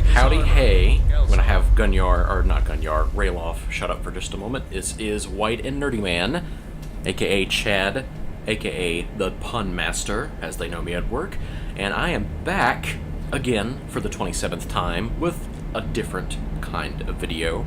Howdy hey, I'm gonna have Gunyar, or not Gunyar, Rayloff shut up for just a moment. This is White and Nerdy Man, aka Chad, aka the Pun Master, as they know me at work, and I am back again for the 27th time with a different kind of video.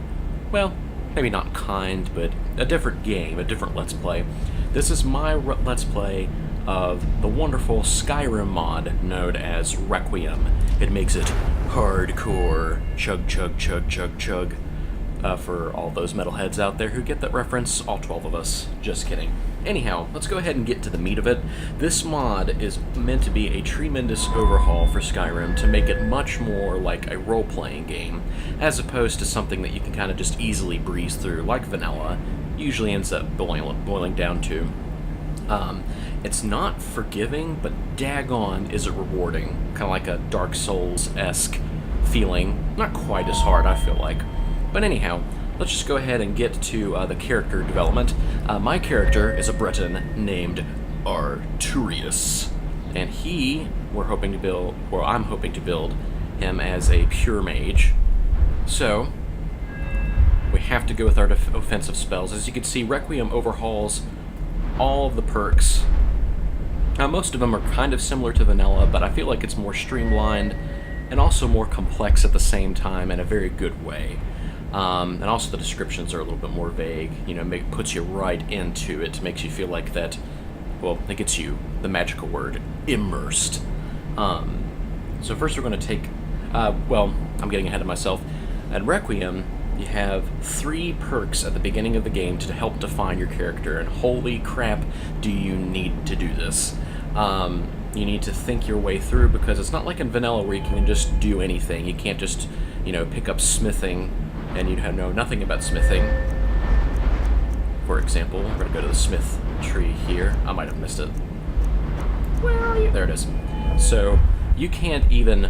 Well, maybe not kind, but a different game, a different Let's Play. This is my Let's Play of the wonderful Skyrim mod known as Requiem. It makes it hardcore, chug chug chug chug chug, for all those metalheads out there who get that reference, all 12 of us. Just kidding. Anyhow, let's go ahead and get to the meat of it. This mod is meant to be a tremendous overhaul for Skyrim to make it much more like a role-playing game, as opposed to something that you can kind of just easily breeze through, like vanilla usually ends up boiling down to. It's not forgiving, but daggone is it rewarding. Kind of like a Dark Souls-esque feeling. Not quite as hard, I feel like. But anyhow, let's just go ahead and get to the character development. My character is a Breton named Arturius, and I'm hoping to build him as a pure mage. So, we have to go with our offensive spells. As you can see, Requiem overhauls all of the perks. Most of them are kind of similar to vanilla, but I feel like it's more streamlined and also more complex at the same time in a very good way. And also the descriptions are a little bit more vague, puts you right into it, makes you feel like that, well, it gets you the magical word, immersed. So first we're going to take, I'm getting ahead of myself. At Requiem, you have 3 perks at the beginning of the game to help define your character, and holy crap, do you need to do this. You need to think your way through, because it's not like in vanilla where you can just do anything. You can't just, pick up smithing, and you know nothing about smithing. For example, we're going to go to the smith tree here. I might have missed it. Where are you? There it is. So, you can't even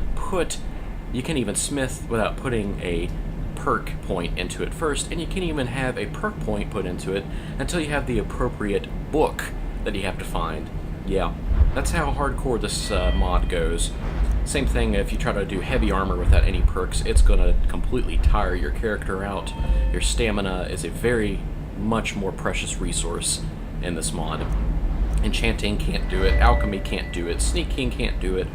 smith without putting a perk point into it first, and you can't even have a perk point put into it until you have the appropriate book that you have to find. Yeah, that's how hardcore this mod goes. Same thing if you try to do heavy armor without any perks, it's going to completely tire your character out. Your stamina is a very much more precious resource in this mod. Enchanting can't do it, alchemy can't do it, sneaking can't do it,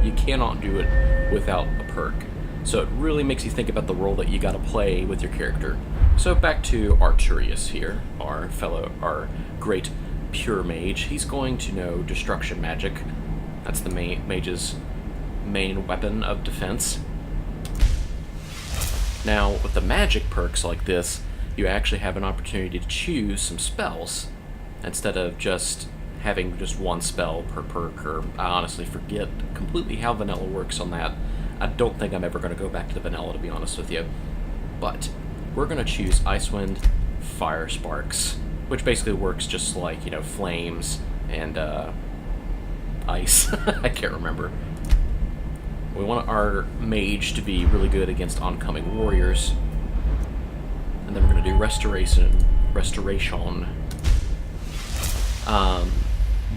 you cannot do it without a perk. So it really makes you think about the role that you gotta play with your character. So back to Arturius here, our great pure mage. He's going to know destruction magic. That's the mage's main weapon of defense. Now, with the magic perks like this, you actually have an opportunity to choose some spells instead of just having just one spell per perk, or I honestly forget completely how vanilla works on that. I don't think I'm ever going to go back to the vanilla, to be honest with you. But we're going to choose Icewind Fire Sparks, which basically works just like, flames and ice. I can't remember. We want our mage to be really good against oncoming warriors. And then we're going to do Restoration.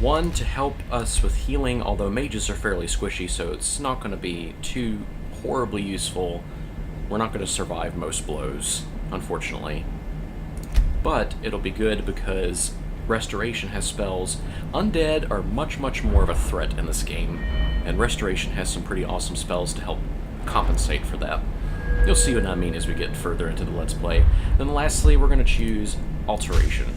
One, to help us with healing, although mages are fairly squishy, so it's not going to be too horribly useful. We're not going to survive most blows, unfortunately. But it'll be good because Restoration has spells. Undead are much, much more of a threat in this game, and Restoration has some pretty awesome spells to help compensate for that. You'll see what I mean as we get further into the Let's Play. Then lastly, we're going to choose Alteration.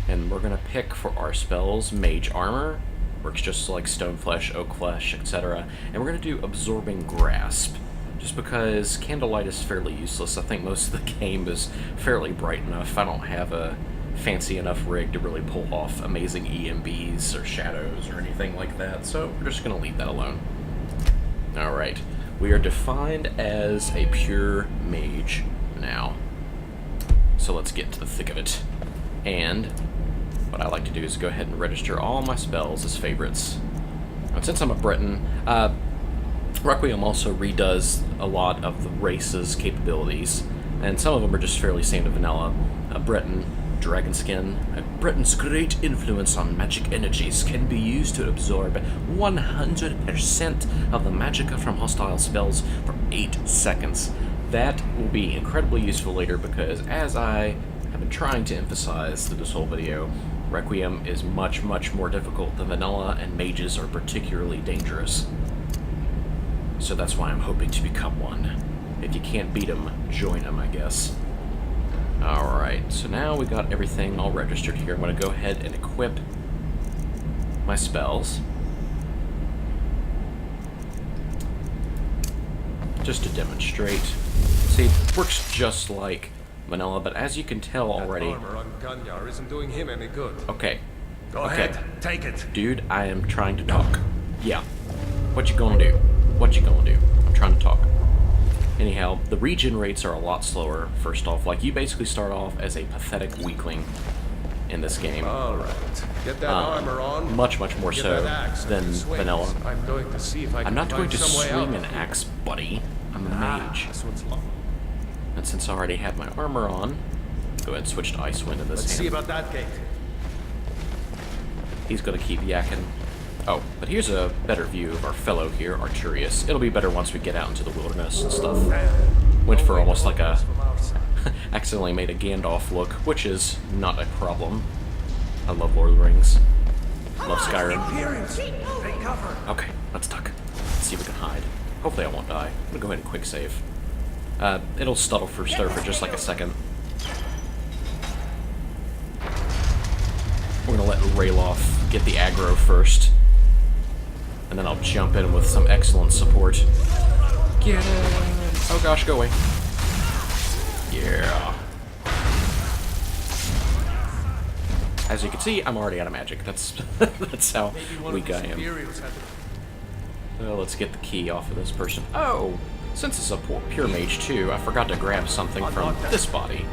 And we're going to pick for our spells Mage Armor, works just like Stone Flesh, Oak Flesh, etc. And we're going to do Absorbing Grasp, just because Candlelight is fairly useless. I think most of the game is fairly bright enough. I don't have a fancy enough rig to really pull off amazing EMBs or shadows or anything like that, so we're just going to leave that alone. Alright, we are defined as a pure mage now. So let's get to the thick of it. And what I like to do is go ahead and register all my spells as favorites. And since I'm a Breton, Requiem also redoes a lot of the race's capabilities, and some of them are just fairly same to vanilla. Breton Dragon skin. Britain's great influence on magic energies can be used to absorb 100% of the magicka from hostile spells for 8 seconds. That will be incredibly useful later because, as I have been trying to emphasize through this whole video, Requiem is much, much more difficult than vanilla, and mages are particularly dangerous. So that's why I'm hoping to become one. If you can't beat them, join them, I guess. Alright, so now we got everything all registered here. I'm going to go ahead and equip my spells. Just to demonstrate. See, it works just like vanilla, but as you can tell already... That armor on Gunyar isn't doing him any good. Okay. Go ahead, take it. Dude, I am trying to talk. Yeah. What you gonna do? What you gonna do? I'm trying to talk. Anyhow, the regen rates are a lot slower, first off. Like, you basically start off as a pathetic weakling in this game. Alright, get that armor on. Much, much more so than vanilla. I'm going to see if I can I'm not going find to some way swing out. an axe, buddy. I'm a mage. This one's long. And since I already have my armor on, go ahead and switch to Icewind in this Let's hand. see about that gate. He's gonna keep yakking. Oh, but here's a better view of our fellow here, Arturius. It'll be better once we get out into the wilderness and stuff. Went for almost like a... accidentally made a Gandalf look, which is not a problem. I love Lord of the Rings. Love Skyrim. Okay, let's duck. Let's see if we can hide. Hopefully I won't die. I'm gonna go ahead and quick save. It'll stir for just like a second. We're gonna let Rayloff get the aggro first. And then I'll jump in with some excellent support. Get him! Oh gosh, go away. Yeah. As you can see, I'm already out of magic. That's that's how weak I am. Well, let's get the key off of this person. Oh! Since it's a pure mage too, I forgot to grab something from this body.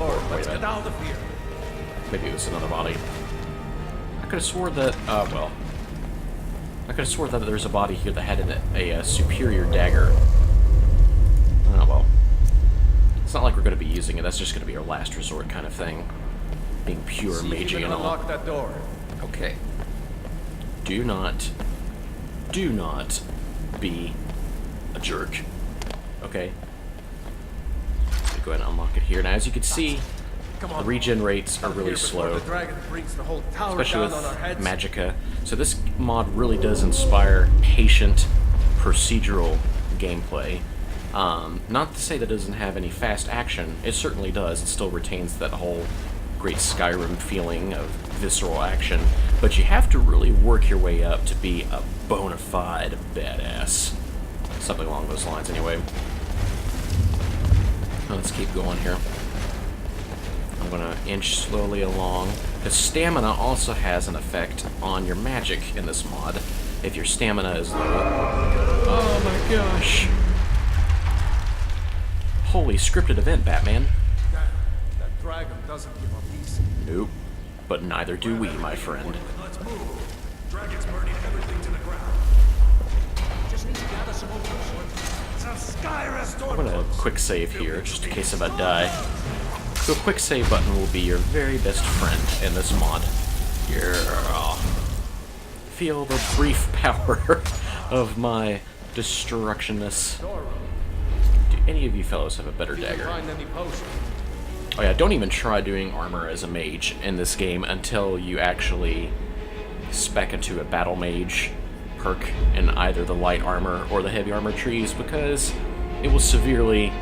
Let's get out of here. Maybe it was another body. I could have swore that, well. I could have swore that there's a body here that had a superior dagger. Oh well. It's not like we're going to be using it, that's just going to be our last resort kind of thing. Being pure magey and all. Unlock that door. Okay. Do not be a jerk. Okay? Go ahead and unlock it here. Now, as you can see, the regen rates are really slow, especially with magicka. So this mod really does inspire patient, procedural gameplay. Not to say that it doesn't have any fast action. It certainly does. It still retains that whole great Skyrim feeling of visceral action. But you have to really work your way up to be a bona fide badass. Something along those lines, anyway. Let's keep going here. I'm gonna inch slowly along, because stamina also has an effect on your magic in this mod. If your stamina is low. Oh my gosh! Holy scripted event, Batman. That dragon doesn't give up easy. Nope. But neither do we, my friend. Let's move. Dragon's burning everything to the ground. Just need to gather some more it's a Skyrim. I'm gonna quick save here, just in case if I die. So a quick save button will be your very best friend in this mod. Yeah. Feel the brief power of my destructionness. Do any of you fellows have a better dagger? Oh yeah, don't even try doing armor as a mage in this game until you actually spec into a battle mage perk in either the light armor or the heavy armor trees, because it will severely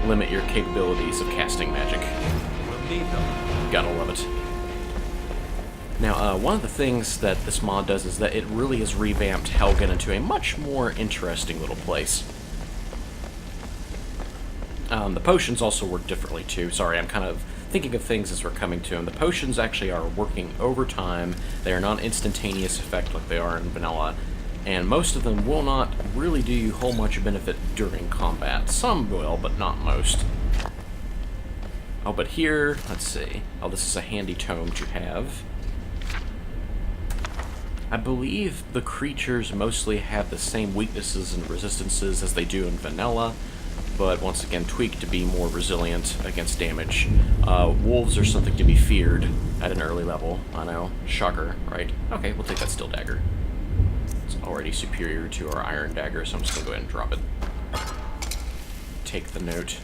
limit your capabilities of casting magic. We'll need them. Gotta love it. Now, one of the things that this mod does is that it really has revamped Helgen into a much more interesting little place. The potions also work differently too. Sorry, I'm kind of thinking of things as we're coming to them. The potions actually are working over time. They are not instantaneous effect like they are in vanilla, and most of them will not really do you whole much benefit during combat. Some will, but not most. Oh, but here, let's see. Oh, this is a handy tome to have. I believe the creatures mostly have the same weaknesses and resistances as they do in vanilla, but once again tweaked to be more resilient against damage. Wolves are something to be feared at an early level. I know, shocker, right? Okay, we'll take that steel dagger. It's already superior to our iron dagger, so I'm just gonna go ahead and drop it. Take the note.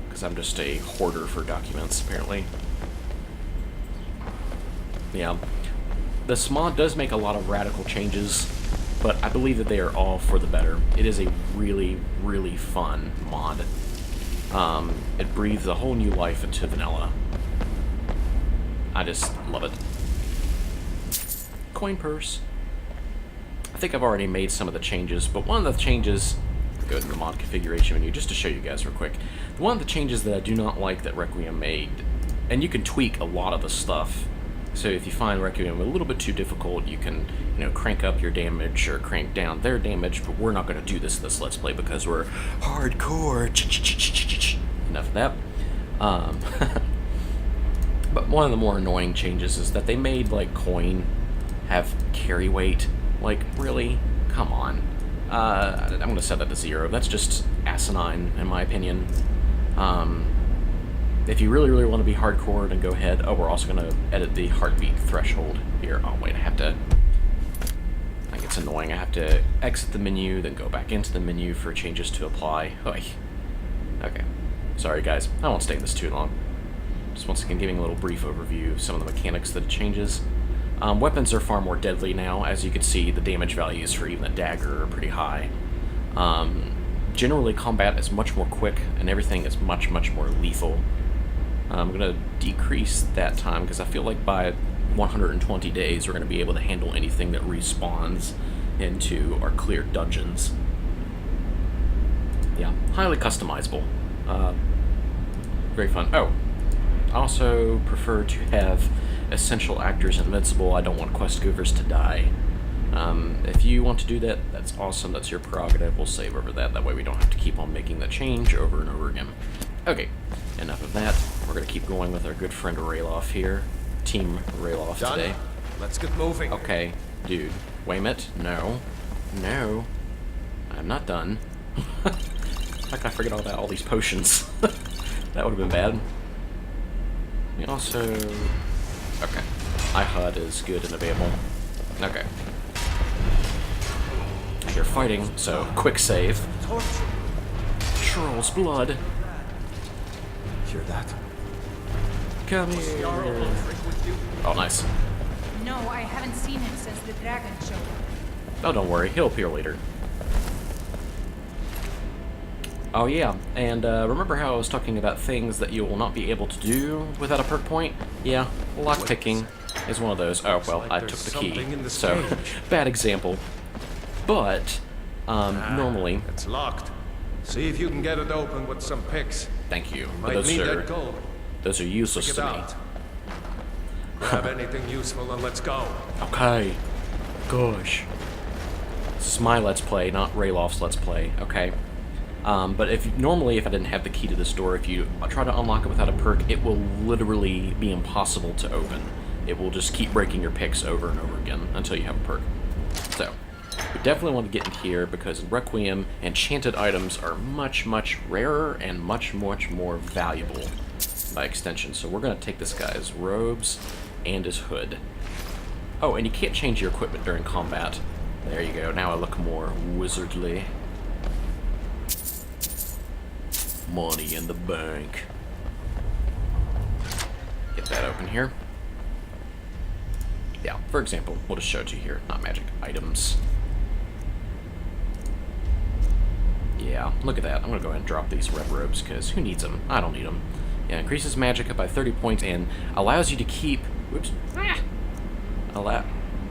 Because I'm just a hoarder for documents, apparently. Yeah. This mod does make a lot of radical changes, but I believe that they are all for the better. It is a really, really fun mod. It breathes a whole new life into vanilla. I just love it. Coin purse. I think I've already made some of the changes, but one of the changes... Go to the mod configuration menu just to show you guys real quick. One of the changes that I do not like that Requiem made, and you can tweak a lot of the stuff. So if you find Requiem a little bit too difficult, you can, you know, crank up your damage or crank down their damage, but we're not going to do this Let's Play because we're hardcore. Enough of that. But one of the more annoying changes is that they made, like, coin have carry weight. Like, really? Come on. I'm going to set that to 0. That's just asinine, in my opinion. If you really, really want to be hardcore, then go ahead. Oh, we're also going to edit the heartbeat threshold here. Oh, wait, I think it's annoying. I have to exit the menu, then go back into the menu for changes to apply. Oy. Okay. Sorry, guys. I won't stay in this too long. Just once again giving a little brief overview of some of the mechanics that it changes. Weapons are far more deadly now. As you can see, the damage values for even a dagger are pretty high. Generally, combat is much more quick, and everything is much, much more lethal. I'm going to decrease that time, because I feel like by 120 days, we're going to be able to handle anything that respawns into our cleared dungeons. Yeah, highly customizable. Very fun. Oh, I also prefer to have essential actors invincible. I don't want quest goovers to die. If you want to do that, that's awesome. That's your prerogative. We'll save over that. That way we don't have to keep on making that change over and over again. Okay, enough of that. We're going to keep going with our good friend Rayloff here. Team Rayloff today. Let's get moving. Okay, dude. Wait a minute. No. No. I'm not done. Like I forget all about all these potions. That would have been bad. We also... Okay. iHUD is good and available. Okay. You're fighting, so quick save. Troll's blood. Hear that? Come here. Oh, nice. No, I haven't seen him since the dragon show. Oh, don't worry. He'll appear later. Oh, yeah. And remember how I was talking about things that you will not be able to do without a perk point? Yeah, lockpicking is one of those. Oh, well, I took the key. So, bad example. But, normally... It's locked. See if you can get it open with some picks. Thank you. But Might need that gold. those are useless to me. Grab anything useful and let's go. Okay. Gosh. This is my Let's Play, not Rayloff's Let's Play, okay? But if I didn't have the key to this door, if you try to unlock it without a perk, it will literally be impossible to open. It will just keep breaking your picks over and over again until you have a perk. So, we definitely want to get in here because in Requiem, enchanted items are much, much rarer and much, much more valuable by extension. So we're going to take this guy's robes and his hood. Oh, and you can't change your equipment during combat. There you go. Now I look more wizardly. Money in the bank. Get that open here. Yeah, for example, we'll just show it to you here. Not magic items. Yeah, look at that. I'm gonna go ahead and drop these red robes because who needs them? I don't need them. Yeah, increases magic up by 30 points and allows you to keep... Whoops.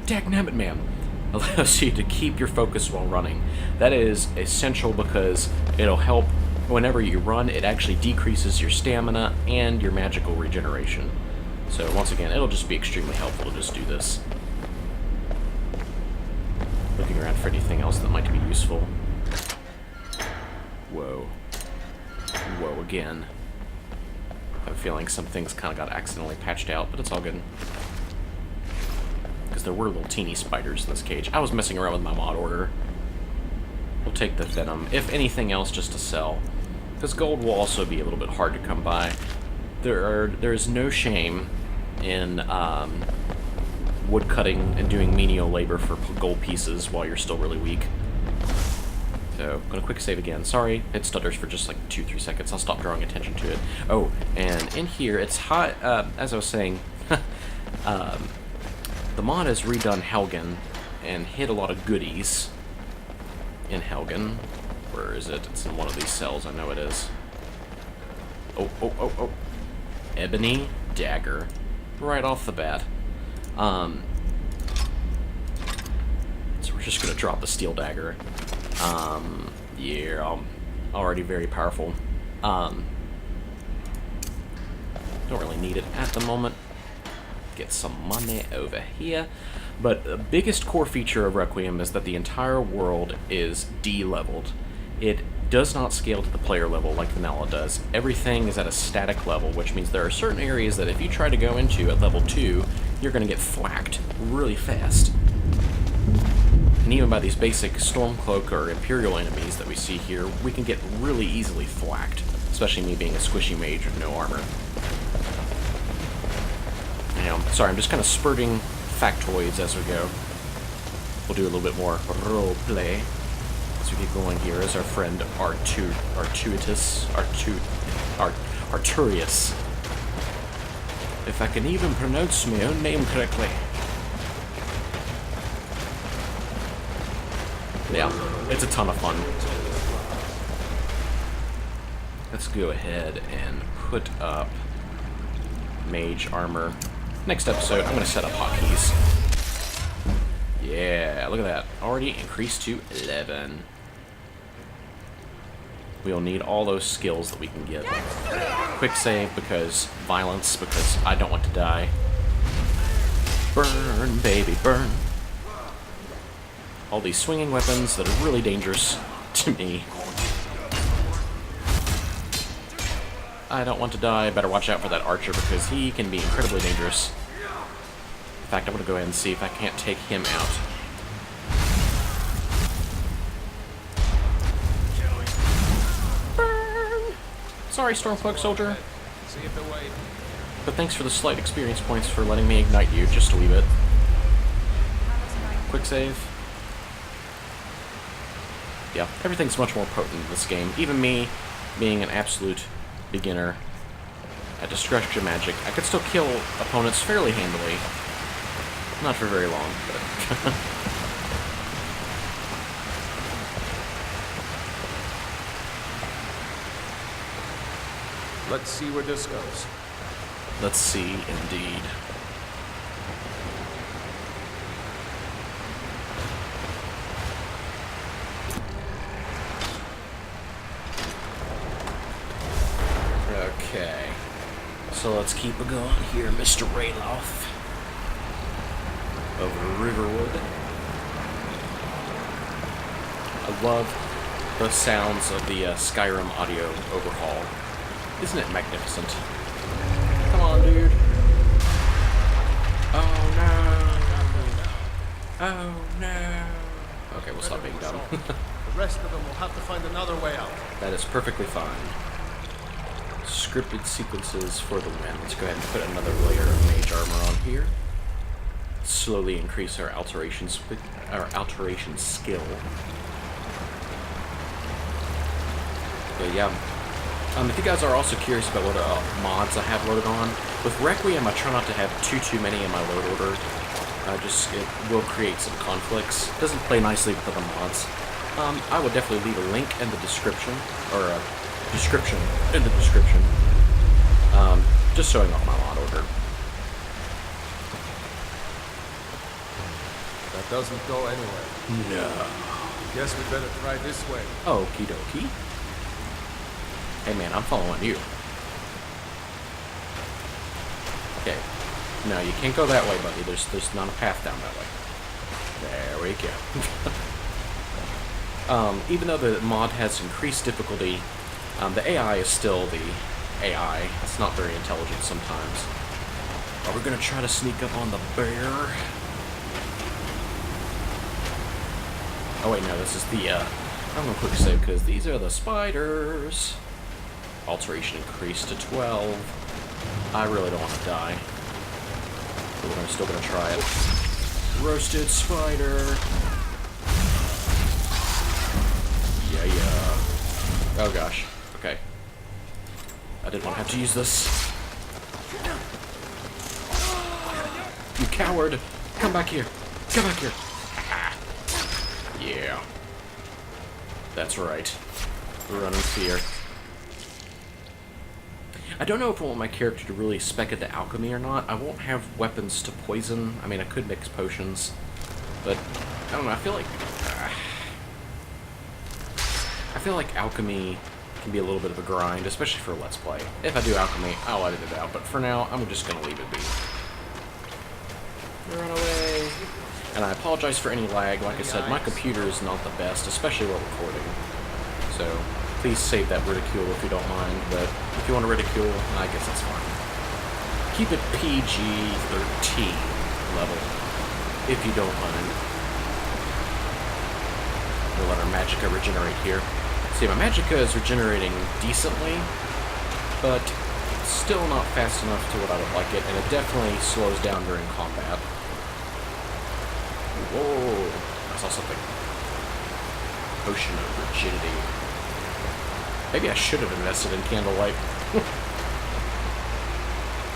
Dagnabbit, man. Allows you to keep your focus while running. That is essential because it'll help whenever you run. It actually decreases your stamina and your magical regeneration. So once again, it'll just be extremely helpful to just do this. Looking around for anything else that might be useful. Whoa. Whoa again. I have a feeling some things kind of got accidentally patched out, but it's all good. Because there were little teeny spiders in this cage. I was messing around with my mod order. Little take the venom. If anything else, just to sell. Because gold will also be a little bit hard to come by. There is no shame in wood cutting and doing menial labor for gold pieces while you're still really weak. So, I'm gonna quick save again. Sorry, it stutters for just like 2-3 seconds. I'll stop drawing attention to it. Oh, and in here, it's hot, as I was saying, the mod has redone Helgen and hid a lot of goodies in Helgen. Where is it? It's in one of these cells, I know it is. Oh. Ebony dagger. Right off the bat. So we're just gonna drop the steel dagger. Yeah, already very powerful. Don't really need it at the moment. Get some money over here. But the biggest core feature of Requiem is that the entire world is D-leveled. It does not scale to the player level like Vanilla does. Everything is at a static level, which means there are certain areas that if you try to go into at level 2, you're going to get thwacked really fast. And even by these basic Stormcloak or Imperial enemies that we see here, we can get really easily thwacked, especially me being a squishy mage with no armor. Sorry, I'm just kind of spurting factoids as we go. We'll do a little bit more role play as we keep going here as our friend Arturius. If I can even pronounce my own name correctly. Yeah, it's a ton of fun. Let's go ahead and put up mage armor. Next episode, I'm going to set up hotkeys. Yeah, look at that. Already increased to 11. We'll need all those skills that we can get. Quick save because violence, because I don't want to die. Burn, baby, burn. All these swinging weapons that are really dangerous to me. I don't want to die. Better watch out for that archer because he can be incredibly dangerous. In fact, I'm going to go ahead and see if I can't take him out. Burn! Sorry, Stormcloak soldier. But thanks for the slight experience points for letting me ignite you just a wee bit. Quick save. Yeah, everything's much more potent in this game. Even me, being an absolute beginner at destruction magic, I could still kill opponents fairly handily. Not for very long, but... Let's see where this goes. Let's see, indeed. Okay. So let's keep it going here, Mr. Rayloff. Over Riverwood. I love the sounds of the Skyrim audio overhaul. Isn't it magnificent? Come on, dude. Oh no. Oh no. Okay, we'll stop being dumb. The rest of them will have to find another way out. That is perfectly fine. Scripted sequences for the win. Let's go ahead and put another layer of mage armor on here. Slowly increase our alteration skill. But yeah. If you guys are also curious about what mods I have loaded on, with Requiem I try not to have too many in my load order. It will create some conflicts. It doesn't play nicely with other mods. I would definitely leave a link in the description, or a description in the description. Just showing off my mod order. That doesn't go anywhere. No. Guess we better try this way. Okie dokie. Hey man, I'm following you. Okay. No, you can't go that way, buddy. There's not a path down that way. There we go. Even though the mod has increased difficulty, the AI is still the AI. It's not very intelligent sometimes. Are we gonna try to sneak up on the bear? Oh wait, no, this is the I'm gonna quick save because these are the spiders. Alteration increased to 12. I really don't want to die. But we're still gonna try it. Roasted spider. Yeah. Oh gosh. Okay. I didn't want to have to use this. You coward! Come back here! Come back here! Yeah. That's right. Run in fear. I don't know if I want my character to really spec into alchemy or not. I won't have weapons to poison. I mean, I could mix potions. But, I don't know, I feel like alchemy can be a little bit of a grind, especially for a Let's Play. If I do alchemy, I'll edit it out, but for now, I'm just gonna leave it be. Run away! And I apologize for any lag. Like I said, my computer is not the best, especially while recording. So, please save that ridicule if you don't mind, but if you want to ridicule, I guess that's fine. Keep it PG-13 level, if you don't mind. We'll let our magicka regenerate here. See, my magicka is regenerating decently, but still not fast enough to what I would like it, and it definitely slows down during combat. Whoa! I saw something. Potion of rigidity. Maybe I should have invested in candlelight.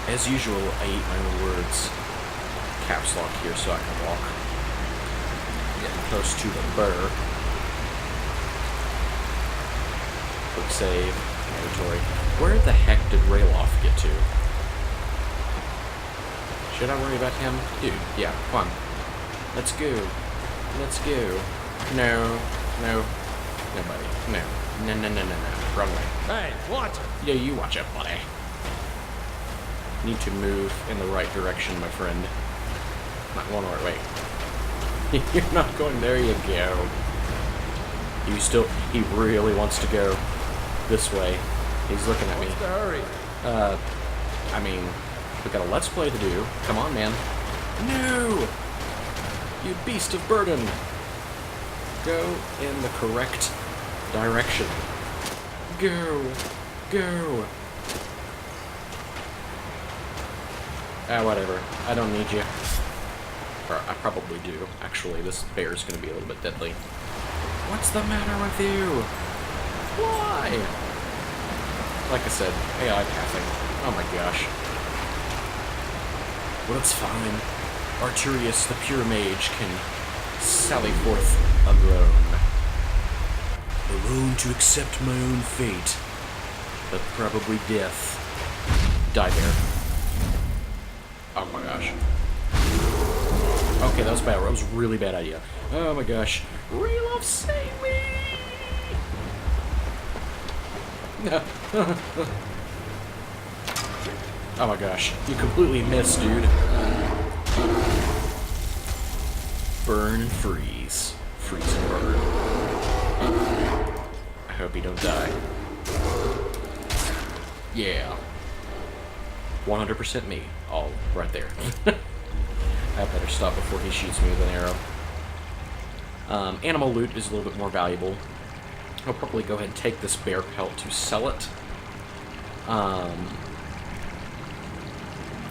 As usual, I eat my own words. Caps lock here so I can walk. Getting close to the burr. Quick save. Inventory. Where the heck did Rayloff get to? Should I worry about him? Dude, yeah, come on. Let's go. Let's go. No. No. Nobody. No. No. Run away. Hey, watch it! Yeah, you watch it, buddy. Need to move in the right direction, my friend. Not going the right way. You're not going there, you go. He really wants to go this way. He's looking at me. What's the hurry? I mean, we got a Let's Play to do. Come on, man. No! You beast of burden! Go in the correct direction. Go! Go! Whatever. I don't need you. Or I probably do. Actually, this bear's gonna be a little bit deadly. What's the matter with you? Why? Like I said, AI pathing. Oh my gosh. Well, it's fine. Arturius, the pure mage, can sally forth alone. Alone to accept my own fate. But probably death. Die there. Oh my gosh. Okay, that was bad. That was a really bad idea. Oh my gosh. Rayloff, save me! Oh my gosh. You completely missed, dude. Burn and freeze. Freeze and burn. I hope you don't die. Yeah. 100% me. All right there. I better stop before he shoots me with an arrow. Animal loot is a little bit more valuable. I'll probably go ahead and take this bear pelt to sell it.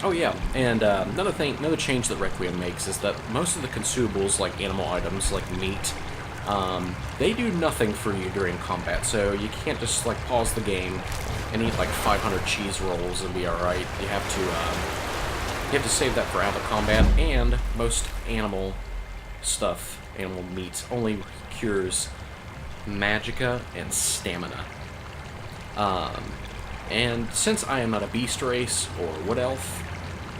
Oh yeah, and another change that Requiem makes is that most of the consumables, like animal items, like meat, they do nothing for you during combat, so you can't just like pause the game and eat like 500 cheese rolls and be alright. You have to save that for after combat, and most animal stuff, animal meat, only cures magicka and stamina. And since I am not a beast race or wood elf,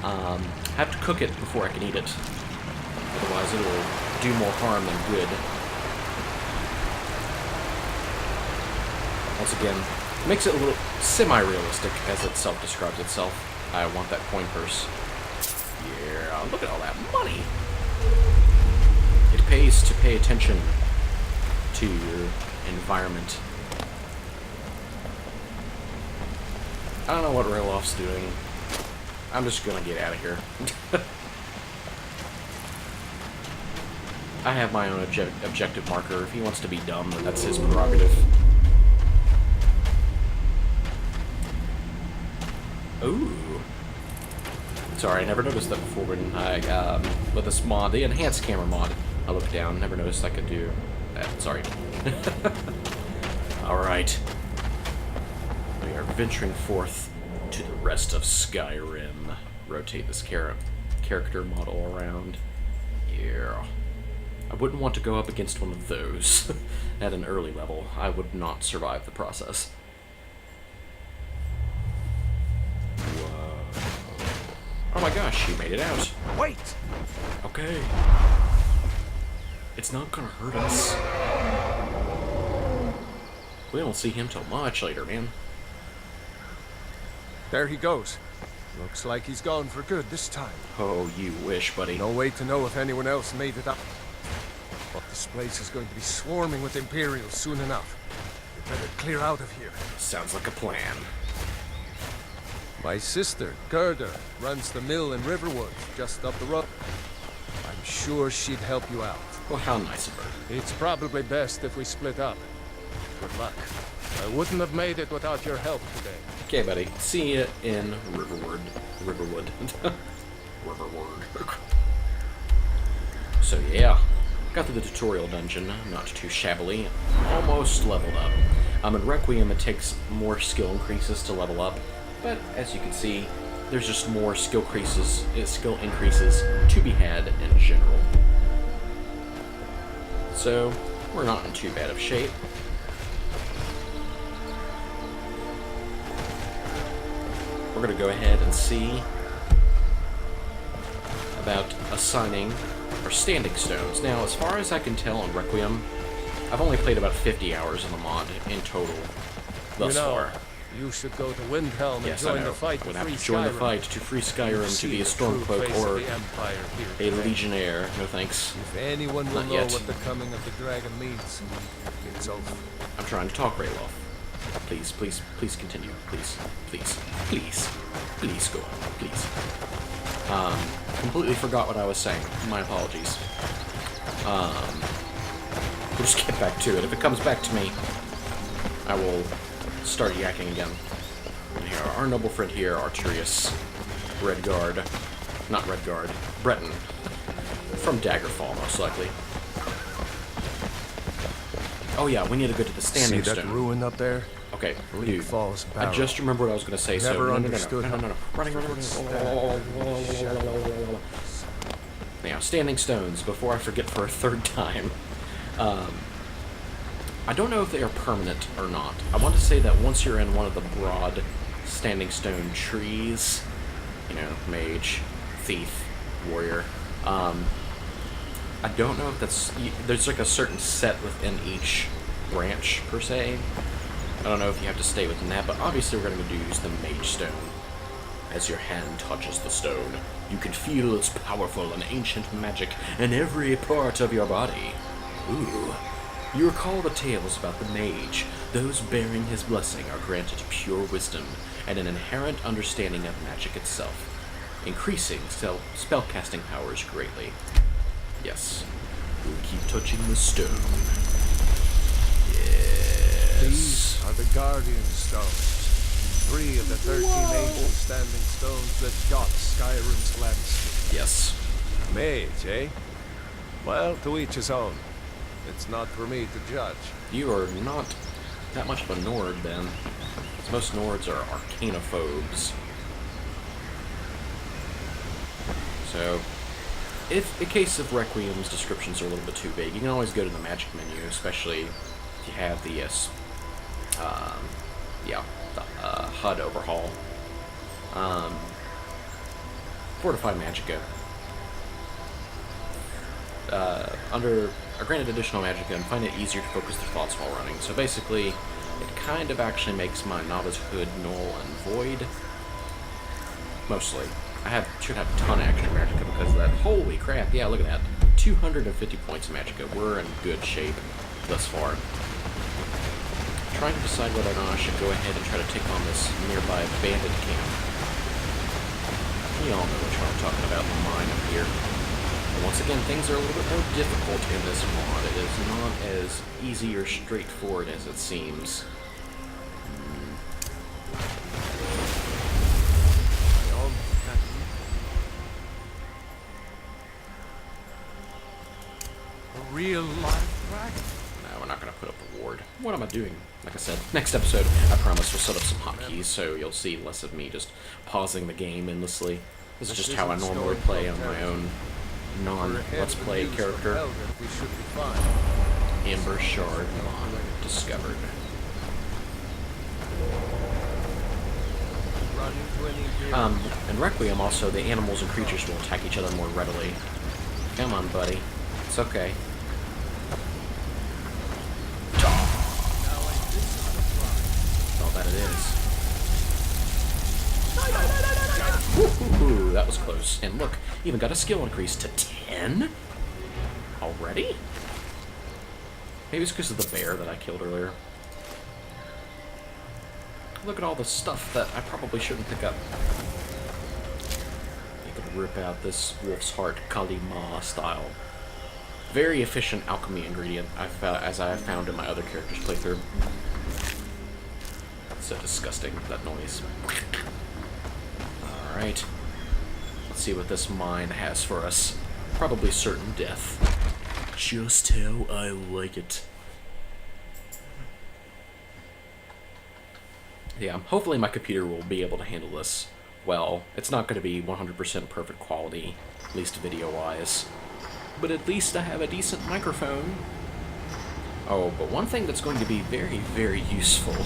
I have to cook it before I can eat it. Otherwise it will do more harm than good. Once again, makes it a little semi-realistic as it self-describes itself. I want that coin purse. Yeah, look at all that money! It pays to pay attention to your environment. I don't know what Rayloff's doing. I'm just gonna get out of here. I have my own objective marker. If he wants to be dumb, then that's his prerogative. Ooh. Sorry, I never noticed that before when I, with this mod, the enhanced camera mod, I looked down, never noticed I could do that. Sorry. Alright. We are venturing forth to the rest of Skyrim. Rotate this character model around. Yeah. I wouldn't want to go up against one of those. At an early level, I would not survive the process. Oh my gosh, she made it out. Wait! Okay. It's not gonna hurt us. We don't see him till much later, man. There he goes. Looks like he's gone for good this time. Oh, you wish, buddy. No way to know if anyone else made it up. But this place is going to be swarming with Imperials soon enough. We better clear out of here. Sounds like a plan. My sister, Gerda, runs the mill in Riverwood, just up the road. I'm sure she'd help you out. Well, how nice of her. It's probably best if we split up. Good luck. I wouldn't have made it without your help today. Okay, buddy. See you in Riverwood. Riverwood. So, yeah. Got through the tutorial dungeon, not too shabbily. Almost leveled up. In Requiem, it takes more skill increases to level up. But as you can see, there's just more skill increases to be had in general. So, we're not in too bad of shape. We're going to go ahead and see about assigning our standing stones. Now, as far as I can tell in Requiem, I've only played about 50 hours of the mod in total thus far. You should go to Windhelm Yes, and I join know. the fight Would to have free to join the Skyrim. fight to free Skyrim to be a See the true Stormcloak face or of the Empire here a today. Legionnaire. No thanks. If anyone will Not know yet. what the coming of the dragon means, it's over. I'm trying to talk Rayloff. Please, please, please continue. Please, please, please, please go on. Please. Completely forgot what I was saying. My apologies. We'll just get back to it. If it comes back to me, I will start yakking again. And here, our noble friend here, Arturius Redguard. Not Redguard. Breton. From Daggerfall, most likely. Oh yeah, we need to go to the standing See that stone. ruin up there? Okay, Bleak dude. Falls I Barrow. just remembered what I was going to say. Never so understood no. Running. Now, standing stones. Before I forget for a third time, I don't know if they are permanent or not. I want to say that once you're in one of the broad standing stone trees, you know, mage, thief, warrior. I don't know if that's... There's like a certain set within each branch, per se. I don't know if you have to stay within that, but obviously we're going to use the mage stone. As your hand touches the stone, you can feel its powerful and ancient magic in every part of your body. Ooh. You recall the tales about the mage. Those bearing his blessing are granted pure wisdom and an inherent understanding of magic itself, increasing spellcasting powers greatly. Yes, we'll keep touching the stone. Yes. These are the Guardian Stones. 3 of the 13 ancient standing stones that dot Skyrim's landscape. Yes. Mage, eh? Well, to each his own. It's not for me to judge. You are not that much of a Nord, then. Because most Nords are arcanophobes. So, if in case of Requiem's descriptions are a little bit too big, you can always go to the magic menu, especially if you have the HUD overhaul. Fortify Magicka. Under a granted additional Magicka and find it easier to focus their thoughts while running. So basically, it kind of actually makes my Novice Hood null and void. Mostly. I should have a ton of extra Magicka because of that. Holy crap, yeah, look at that. 250 points of Magicka. We're in good shape thus far. Trying to decide whether or not I should go ahead and try to take on this nearby bandit camp. You all know which one I'm talking about, the mine up here. Once again, things are a little bit more difficult in this mod. It is not as easy or straightforward as it seems. A real life dragon? No, we're not going to put up a ward. What am I doing? Like I said, next episode, I promise we'll set up some hotkeys, so you'll see less of me just pausing the game endlessly. This is just how I normally play on my own non-Let's Play character. Amber Shard Mon discovered. In Requiem also, the animals and creatures will attack each other more readily. Come on, buddy. It's okay. All that it is. Ooh, that was close. And look, even got a skill increase to 10? Already? Maybe it's because of the bear that I killed earlier. Look at all the stuff that I probably shouldn't pick up. You could rip out this wolf's heart Kali Ma style. Very efficient alchemy ingredient, as I have found in my other characters' playthrough. So disgusting, that noise. Alright. Let's see what this mine has for us. Probably certain death. Just how I like it. Yeah, hopefully my computer will be able to handle this well. It's not going to be 100% perfect quality, at least video-wise. But at least I have a decent microphone. Oh, but one thing that's going to be very, very useful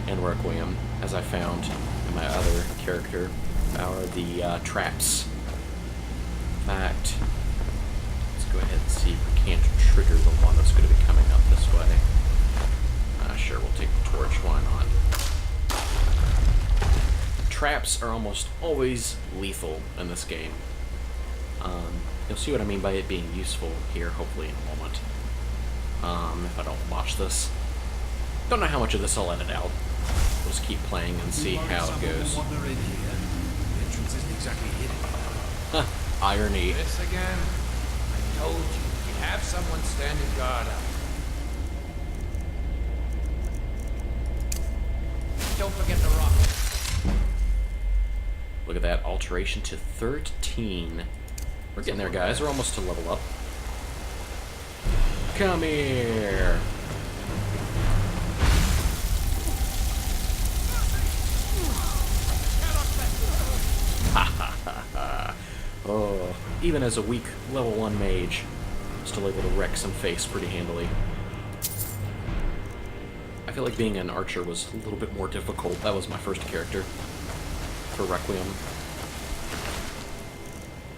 in Requiem, as I found in my other character, are the traps. In fact, let's go ahead and see if we can't trigger the one that's going to be coming up this way. Sure, we'll take the torch, why not? Traps are almost always lethal in this game. You'll see what I mean by it being useful here, hopefully in a moment. If I don't watch this. Don't know how much of this I'll edit out. We'll just keep playing and see how it goes. The entrance isn't exactly hidden. Huh, irony. This again? I told you, you have someone standing guard up. Don't forget the rocket. Look at that, alteration to 13. We're getting there, guys. We're almost to level up. Come here. Oh, even as a weak level 1 mage, I'm still able to wreck some face pretty handily. I feel like being an archer was a little bit more difficult. That was my first character for Requiem.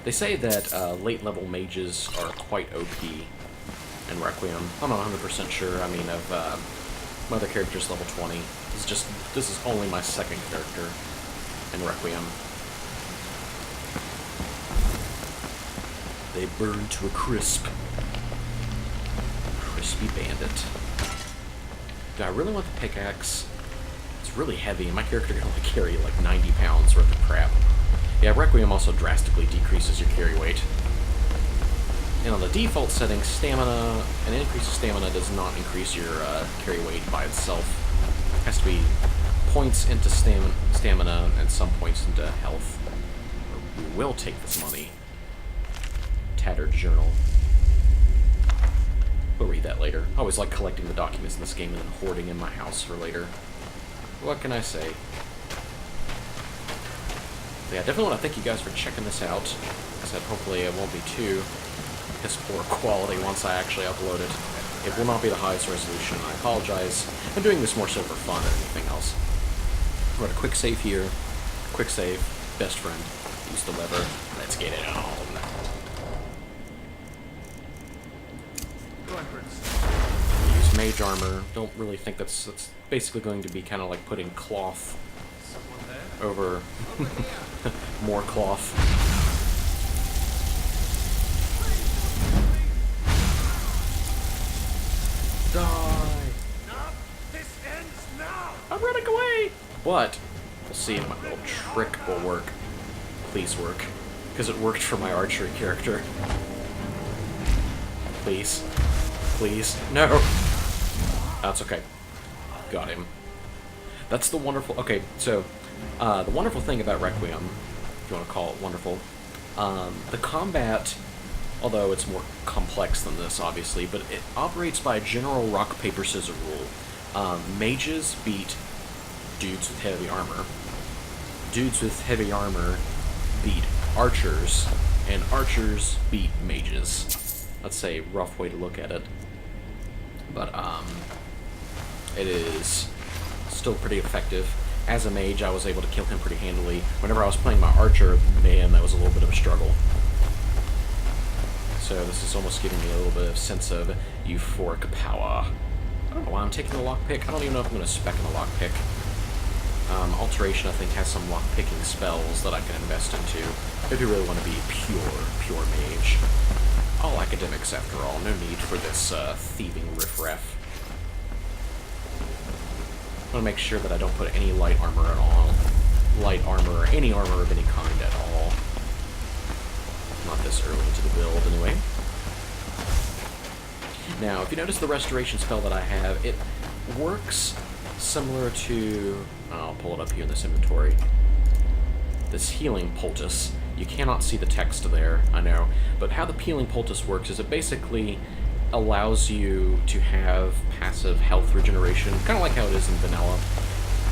They say that late level mages are quite OP in Requiem. I'm not 100% sure. I mean, my other character's level 20. This is only my second character in Requiem. They burn to a crisp. Crispy bandit. Do I really want the pickaxe? It's really heavy, and my character can only carry like 90 pounds worth of crap. Yeah, Requiem also drastically decreases your carry weight. And on the default setting, stamina, an increase of stamina does not increase your carry weight by itself. It has to be points into stamina and some points into health. We will take this money. Tattered journal. We'll read that later. I always like collecting the documents in this game and then hoarding in my house for later. What can I say? Yeah, I definitely want to thank you guys for checking this out. Like I said, hopefully it won't be too piss poor quality once I actually upload it. It will not be the highest resolution. I apologize. I'm doing this more so for fun than anything else. We're at a quick save here. Quick save. Best friend. Use the lever. Let's get it on. Use mage armor. Don't really think that's basically going to be kind of like putting cloth over more cloth. Die! No, this ends now. I'm running away! But we'll see if my little trick will work. Please work. Because it worked for my archery character. Please. Please. No! That's okay. Got him. That's the wonderful... Okay, so, the wonderful thing about Requiem, if you want to call it wonderful, the combat, although it's more complex than this, obviously, but it operates by a general rock, paper, scissors rule. Mages beat dudes with heavy armor. Dudes with heavy armor beat archers, and archers beat mages. That's a rough way to look at it. But, it is still pretty effective. As a mage, I was able to kill him pretty handily. Whenever I was playing my archer, man, that was a little bit of a struggle. So this is almost giving me a little bit of sense of euphoric power. I don't know why I'm taking the lockpick. I don't even know if I'm going to spec in the lockpick. Alteration, I think, has some lockpicking spells that I can invest into if you really want to be pure mage. All academics, after all. No need for this thieving riffraff. I want to make sure that I don't put any light armor at all. Light armor, or any armor of any kind at all. Not this early into the build, anyway. Now, if you notice the restoration spell that I have, it works similar to... I'll pull it up here in this inventory. This healing poultice. You cannot see the text there, I know. But how the healing poultice works is it basically allows you to have passive health regeneration, kind of like how it is in vanilla.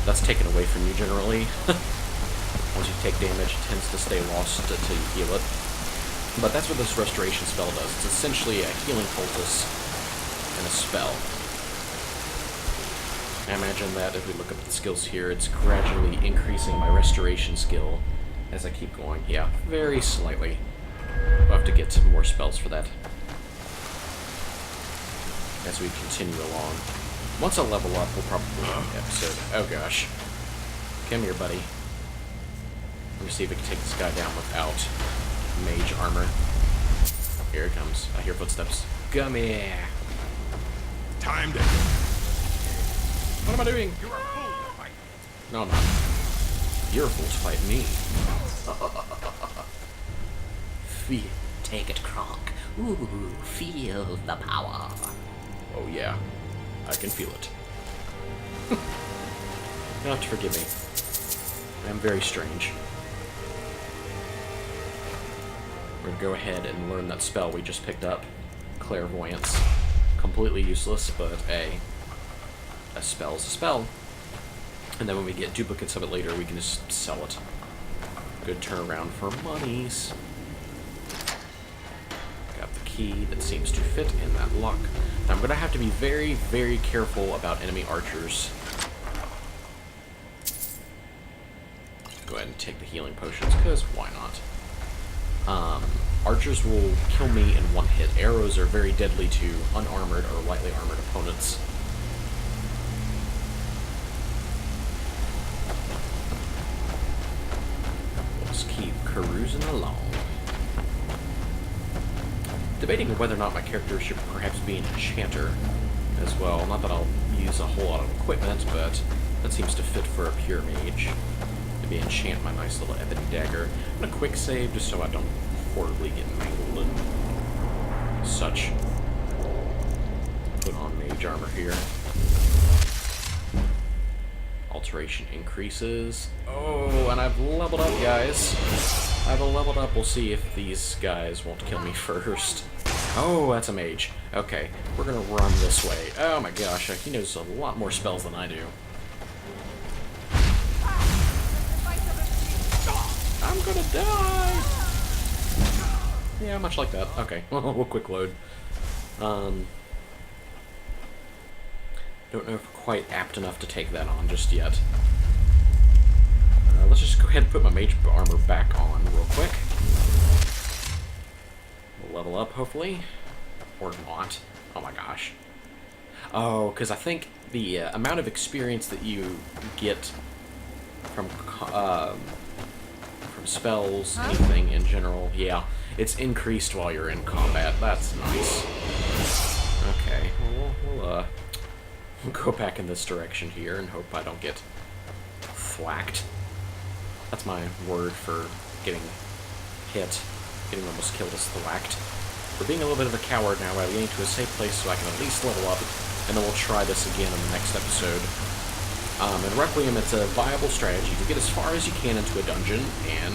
That's taken away from you generally. Once you take damage, it tends to stay lost until you heal it. But that's what this restoration spell does. It's essentially a healing poultice and a spell. I imagine that if we look up at the skills here, it's gradually increasing my restoration skill as I keep going. Yeah, very slightly. We'll have to get some more spells for that as we continue along. Once I level up, we'll probably end the episode. Oh gosh. Come here, buddy. Let me see if we can take this guy down without mage armor. Here it comes. I hear footsteps. Come here. Time to... What am I doing? You're a fool to fight. No, I'm not. You're a fool to fight me. Take it, Kronk. Ooh, feel the power. Oh yeah, I can feel it. You'll have to forgive me. I'm very strange. We're gonna go ahead and learn that spell we just picked up. Clairvoyance. Completely useless, but a spell's a spell. And then when we get duplicates of it later, we can just sell it. Good turnaround for monies. Got the key that seems to fit in that lock. Now I'm going to have to be very, very careful about enemy archers. Go ahead and take the healing potions, because why not? Archers will kill me in one hit. Arrows are very deadly to unarmored or lightly armored opponents. Let's keep cruising along. Debating whether or not my character should perhaps be an enchanter as well. Not that I'll use a whole lot of equipment, but that seems to fit for a pure mage. Maybe enchant my nice little ebony dagger. I'm gonna quick save just so I don't horribly get mangled and such. Put on mage armor here. Alteration increases. Oh, and I've leveled up, guys. I've leveled up. We'll see if these guys won't kill me first. Oh, that's a mage. Okay, we're gonna run this way. Oh my gosh, he knows a lot more spells than I do. I'm gonna die! Yeah, much like that. Okay, we'll quick load. Don't know if we're quite apt enough to take that on just yet. Let's just go ahead and put my mage armor back on real quick. We'll level up, hopefully. Or not. Oh my gosh. Oh, because I think the amount of experience that you get from spells, anything in general, yeah, it's increased while you're in combat. That's nice. Okay, we'll go back in this direction here and hope I don't get thwacked. That's my word for getting hit. Getting almost killed is thwacked. for being a little bit of a coward now by getting to a safe place so I can at least level up, and then we'll try this again in the next episode. In Requiem, it's a viable strategy to get as far as you can into a dungeon, and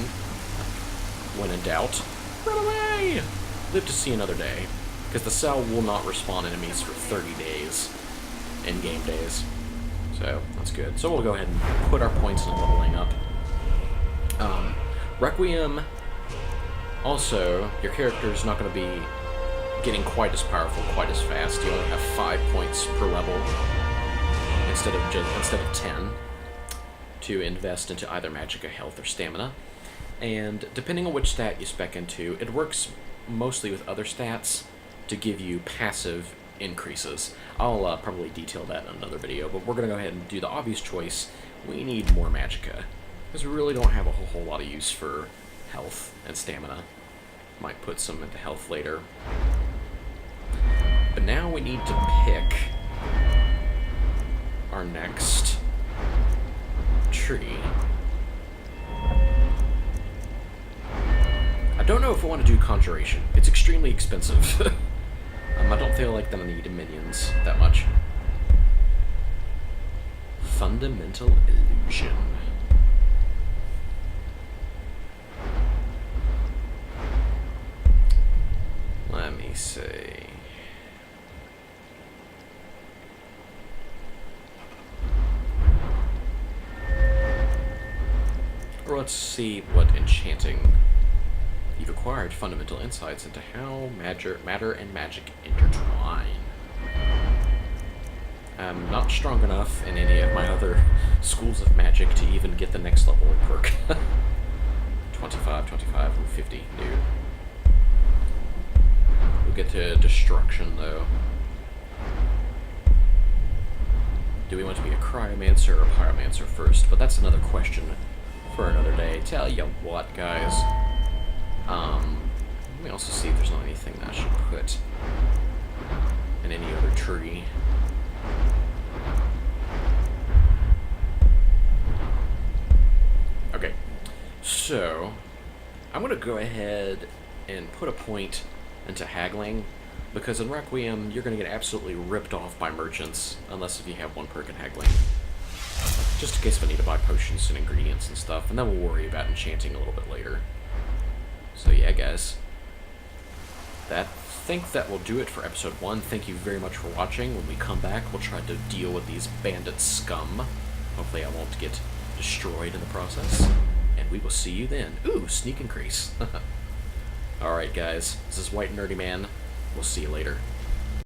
when in doubt, run away! Live to see another day, because the cell will not respawn enemies for 30 days, in-game days. So, that's good. So we'll go ahead and put our points in leveling up. Requiem, also, your character is not going to be getting quite as powerful, quite as fast. You only have 5 points per level instead of 10 to invest into either magicka, health, or stamina. And depending on which stat you spec into, it works mostly with other stats to give you passive increases. I'll probably detail that in another video, but we're going to go ahead and do the obvious choice. We need more magicka, because we really don't have a whole lot of use for health and stamina. Might put some into health later. But now we need to pick our next tree. I don't know if I want to do Conjuration. It's extremely expensive. I don't feel like that I need minions that much. Fundamental Illusion. Let me see. Or let's see what enchanting. You've acquired fundamental insights into how matter and magic intertwine. I'm not strong enough in any of my other schools of magic to even get the next level of perk. 25, 25, and 50, dude. We'll get to destruction, though. Do we want to be a cryomancer or a pyromancer first? But that's another question for another day. Tell you what, guys. Let me also see if there's not anything that I should put in any other tree. Okay, so I'm going to go ahead and put a point into haggling, because in Requiem, you're going to get absolutely ripped off by merchants, unless if you have one perk in haggling. Just in case if I need to buy potions and ingredients and stuff, and then we'll worry about enchanting a little bit later. So yeah, guys, I think that will do it for episode 1. Thank you very much for watching. When we come back, we'll try to deal with these bandit scum. Hopefully I won't get destroyed in the process. And we will see you then. Ooh, sneak increase. Alright guys, this is White Nerdy Man. We'll see you later.